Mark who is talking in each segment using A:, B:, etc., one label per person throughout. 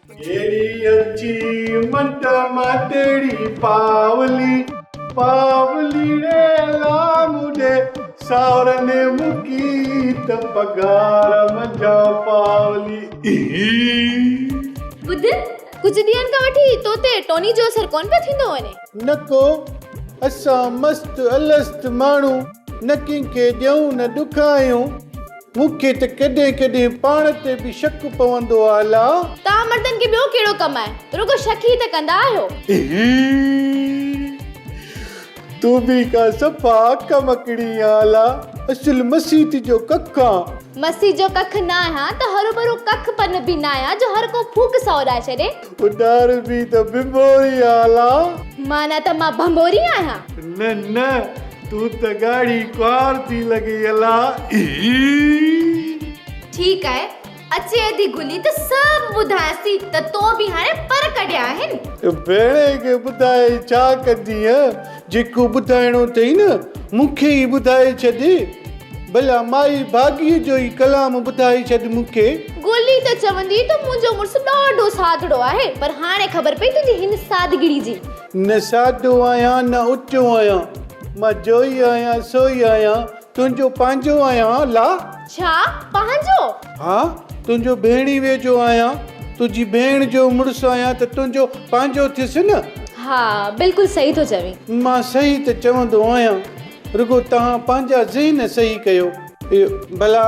A: एड़ी अच्छी मंटा मातेड़ी पावली पावली रे लामुडे सावरने मुकी त पगार मजा पावली
B: बुध कुछ ॾींहंनि खां वठी तोते टोनी जो असर कोन पियो थींदो वञे।
A: नको असां मस्त अलस्त माण्हू न कंहिंखे ॾियूं न ॾुखायूं मूंखे त कॾहिं कॾहिं पाण ते बि शक पवंदो आहे अला
B: तव्हां मर्दनि खे ॿियो कहिड़ो कमु आहे रुगो शक ई त कंदा आहियो।
A: तूं बि का सफ़ा कमकड़ी आला असुल मसीत जो कखा
B: मसी जो कख न आहियां त हरू भरू कख पन बि न आहियां जो हर को फूक सौराए छॾे।
A: उडार बि त बिंबोरी आला
B: माना त मां भंबोरी आहियां।
A: न न तूं त गाड़ी क्वार थी लॻी अला
B: ठीकु आहे अचे अधी गुली त सभु ॿुधायसि त तो बि हाणे पर कढिया आहिनि।
A: भेणे खे ॿुधाए छा कंदीअ जेको ॿुधाइणो अथई न मूंखे ई ॿुधाए छॾ भला माई भाॻीअ जो ई कलाम ॿुधाए छॾ मूंखे।
B: गोली त चवंदी त मुंहिंजो मुड़ुसु ॾाढो सादड़ो आहे पर हाणे ख़बर पई तुंहिंजी हिन सादगिरी जी।
A: न सादो आहियां न ऊचो आहियां मां जो ई आहियां सो ई आहियां तुंहिंजो पंहिंजो आहियां ला।
B: छा पंहिंजो?
A: हा तुंहिंजो भेणी वेझो आहियां तुंहिंजी भेण जो मुड़ुसु आहियां त तुंहिंजो पंहिंजो थियसि न।
B: हा बिल्कुलु सही थो चवी।
A: मां सही त चवंदो आहियां रुगो तव्हां पंहिंजा ज़हन सही कयो। भला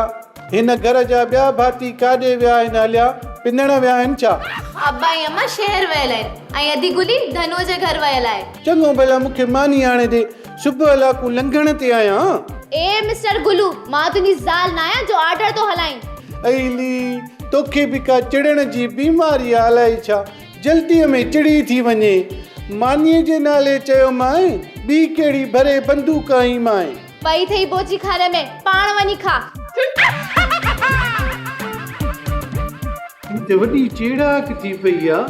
A: हिन घर जा ॿिया भाती काॾे विया आहिनि हलिया पिनण विया आहिनि छा?
B: अब्बा ऐं अम्मा शहर वियल आहिनि ऐं अधी गुली धनुअ जे घर वियल आहे।
A: चङो भला मूंखे मानी आणे ॾे सुबुह लाकू लंघण ते आहियां।
B: ए मिस्टर गुलू मां तुंहिंजी ज़ाल न आहियां जो ऑर्डर तो हलाईं।
A: अली तोखे बि का चिड़ण जी बीमारी आहे अलाए छा जल्दीअ में चिड़ी थी वञे। मानीअ जे नाले चयो माए ॿी कहिड़ी भरे बंदूक आई माए
B: पई थई बोची खाने में पाण वञी खा।
A: हिते वॾी चेड़ाक थी पई आहे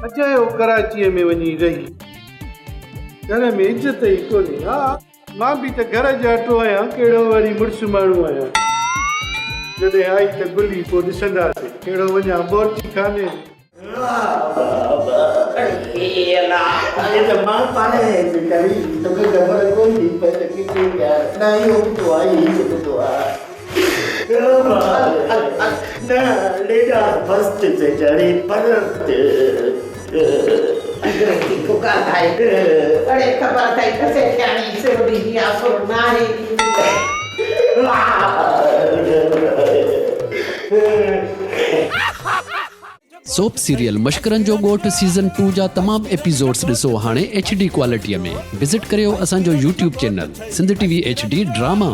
A: अजायो कराचीअ में वञी रही घर में इज़त ई कोन्हे। हा मां बि त घर जाठो आहियां कहिड़ो वरी मुड़ुसु माण्हू आहियां जॾहिं आई त गुली पोइ ॾिसंदासीं कहिड़ो वञा बोरची खाने।
C: सोप सीरियल मश्करनि जो ॻोठ सीज़न 2 जा तमामु एपिसोड्स ॾिसो हाणे HD क्वालिटीअ में। विज़िट करियो असांजो YouTube channel Sindh TV HD drama.